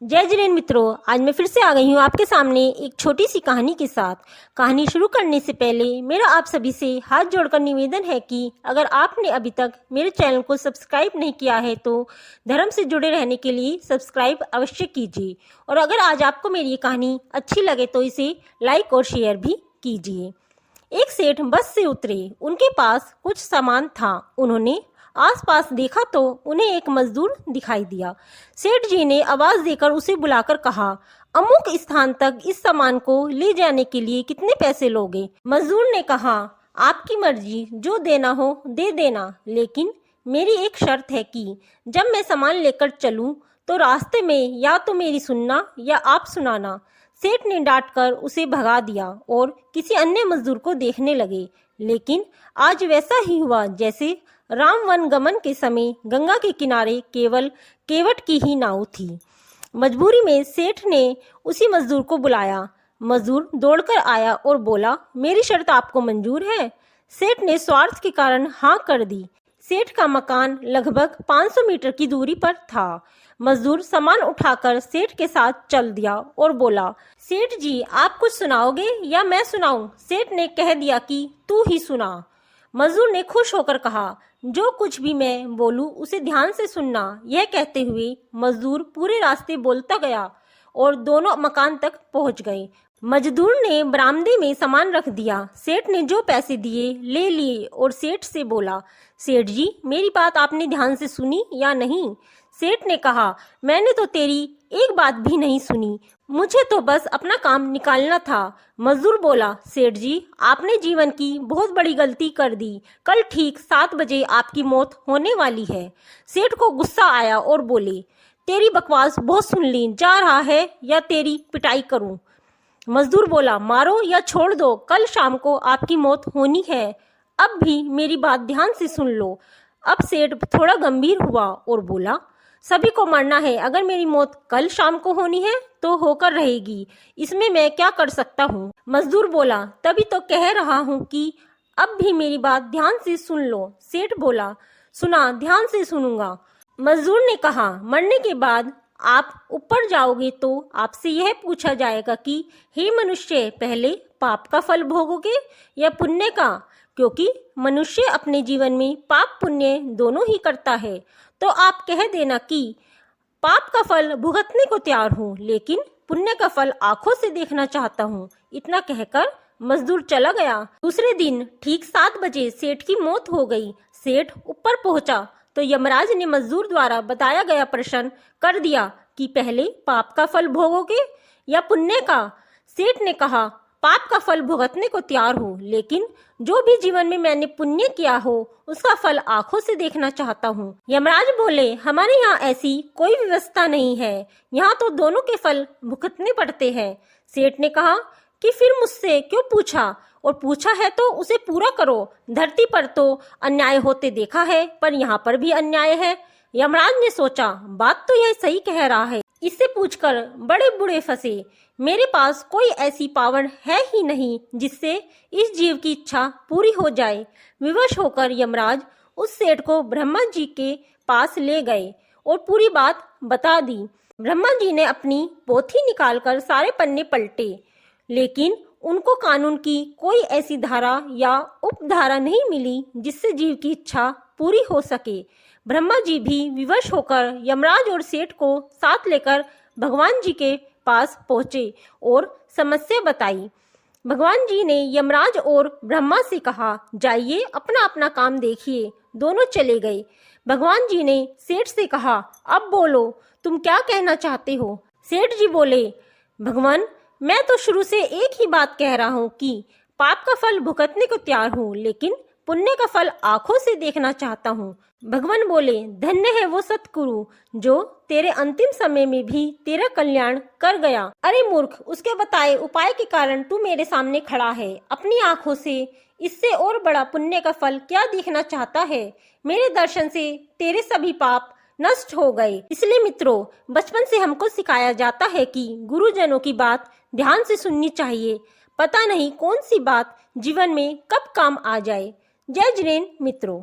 जय जिनेंद्र मित्रों, आज मैं फिर से आ गई हूँ आपके सामने एक छोटी सी कहानी के साथ। कहानी शुरू करने से पहले मेरा आप सभी से हाथ जोड़कर निवेदन है कि अगर आपने अभी तक मेरे चैनल को सब्सक्राइब नहीं किया है तो धर्म से जुड़े रहने के लिए सब्सक्राइब अवश्य कीजिए। और अगर आज आपको मेरी ये कहानी अच्छी लगे तो इसे लाइक और शेयर भी कीजिए। एक सेठ बस से उतरे, उनके पास कुछ सामान था। उन्होंने आसपास देखा तो उन्हें एक मजदूर दिखाई दिया। सेठ जी ने आवाज देकर उसे बुलाकर कहा, अमुक स्थान तक इस सामान को ले जाने के लिए कितने पैसे लोगे? मजदूर ने कहा, आपकी मर्जी, जो देना हो दे देना, लेकिन मेरी एक शर्त है कि जब मैं सामान लेकर चलूं तो रास्ते में या तो मेरी सुनना या आप सुनाना। सेठ ने डांटकर उसे भगा दिया और किसी अन्य मजदूर को देखने लगे। लेकिन आज वैसा ही हुआ जैसे राम वन गमन के समय गंगा के किनारे केवल केवट की ही नाव थी। मजबूरी में सेठ ने उसी मजदूर को बुलाया। मजदूर दौड़कर आया और बोला, मेरी शर्त आपको मंजूर है? सेठ ने स्वार्थ के कारण हाँ कर दी। सेठ का मकान लगभग 500 मीटर की दूरी पर था। मजदूर सामान उठाकर सेठ के साथ चल दिया और बोला, सेठ जी, आप कुछ सुनाओगे या मैं सुनाऊं? सेठ ने कह दिया कि तू ही सुना। मजदूर ने खुश होकर कहा, जो कुछ भी मैं बोलूं उसे ध्यान से सुनना। यह कहते हुए मजदूर पूरे रास्ते बोलता गया और दोनों मकान तक पहुंच गए। मजदूर ने बरामदे में सामान रख दिया। सेठ ने जो पैसे दिए ले लिए और सेठ से बोला, सेठ जी, मेरी बात आपने ध्यान से सुनी या नहीं? सेठ ने कहा, मैंने तो तेरी एक बात भी नहीं सुनी, मुझे तो बस अपना काम निकालना था। मजदूर बोला, सेठ जी, आपने जीवन की बहुत बड़ी गलती कर दी। कल ठीक 7 बजे आपकी मौत होने वाली है। सेठ को गुस्सा आया और बोले, तेरी बकवास बहुत सुन ली, जा रहा है या तेरी पिटाई करूं? मजदूर बोला, मारो या छोड़ दो, कल शाम को आपकी मौत होनी है। अब भी मेरी बात ध्यान से सुन लो। अब सेठ थोड़ा गंभीर हुआ और बोला, सभी को मरना है। अगर मेरी मौत कल शाम को होनी है तो होकर रहेगी, इसमें मैं क्या कर सकता हूँ? मजदूर बोला, तभी तो कह रहा हूँ कि अब भी मेरी बात ध्यान से सुन लो। सेठ बोला, सुना, ध्यान से सुनूंगा। मजदूर ने कहा, मरने के बाद आप ऊपर जाओगे तो आपसे यह पूछा जाएगा कि हे मनुष्य, पहले पाप का फल भोगोगे या पुण्य का? क्योंकि मनुष्य अपने जीवन में पाप पुण्य दोनों ही करता है। तो आप कह देना कि पाप का फल भुगतने को तैयार हूँ, लेकिन पुण्य का फल आंखों से देखना चाहता हूँ। इतना कहकर मजदूर चला गया। दूसरे दिन ठीक 7 बजे सेठ की मौत हो गई। सेठ ऊपर पहुंचा तो यमराज ने मजदूर द्वारा बताया गया प्रश्न कर दिया कि पहले पाप का फल भोगोगे या पुण्य का? सेठ ने कहा, पाप का फल भुगतने को तैयार हूँ, लेकिन जो भी जीवन में मैंने पुण्य किया हो उसका फल आंखों से देखना चाहता हूँ। यमराज बोले, हमारे यहाँ ऐसी कोई व्यवस्था नहीं है, यहाँ तो दोनों के फल भुगतने पड़ते हैं। सेठ ने कहा कि फिर मुझसे क्यों पूछा, और पूछा है तो उसे पूरा करो। धरती पर तो अन्याय होते देखा है, पर यहाँ पर भी अन्याय है। यमराज ने सोचा, बात तो यह सही कह रहा है, इससे पूछकर बड़े बूढ़े फंसे। मेरे पास कोई ऐसी पावर है ही नहीं जिससे इस जीव की इच्छा पूरी हो जाए। विवश होकर यमराज उस सेठ को ब्रह्मा जी के पास ले गए और पूरी बात बता दी। ब्रह्मा जी ने अपनी पोथी निकालकर सारे पन्ने पलटे, लेकिन उनको कानून की कोई ऐसी धारा या उपधारा नहीं मिली जिससे जीव की इच्छा पूरी हो सके। ब्रह्मा जी भी विवश होकर यमराज और सेठ को साथ लेकर भगवान जी के पास पहुंचे और समस्या बताई। भगवान जी ने यमराज और ब्रह्मा से कहा, जाइए अपना अपना काम देखिए। दोनों चले गए। भगवान जी ने सेठ से कहा, अब बोलो, तुम क्या कहना चाहते हो? सेठ जी बोले, भगवान, मैं तो शुरू से एक ही बात कह रहा हूँ कि पाप का फल भुगतने को तैयार हूँ, लेकिन पुण्य का फल आंखों से देखना चाहता हूँ। भगवान बोले, धन्य है वो सतगुरु जो तेरे अंतिम समय में भी तेरा कल्याण कर गया। अरे मूर्ख, उसके बताए उपाय के कारण तू मेरे सामने खड़ा है। अपनी आंखों से इससे और बड़ा पुण्य का फल क्या देखना चाहता है? मेरे दर्शन से तेरे सभी पाप नष्ट हो गए। इसलिए मित्रों, बचपन से हमको सिखाया जाता है कि गुरुजनों की बात ध्यान से सुननी चाहिए। पता नहीं कौन सी बात जीवन में कब काम आ जाए। जय जिनेंद्र मित्रों।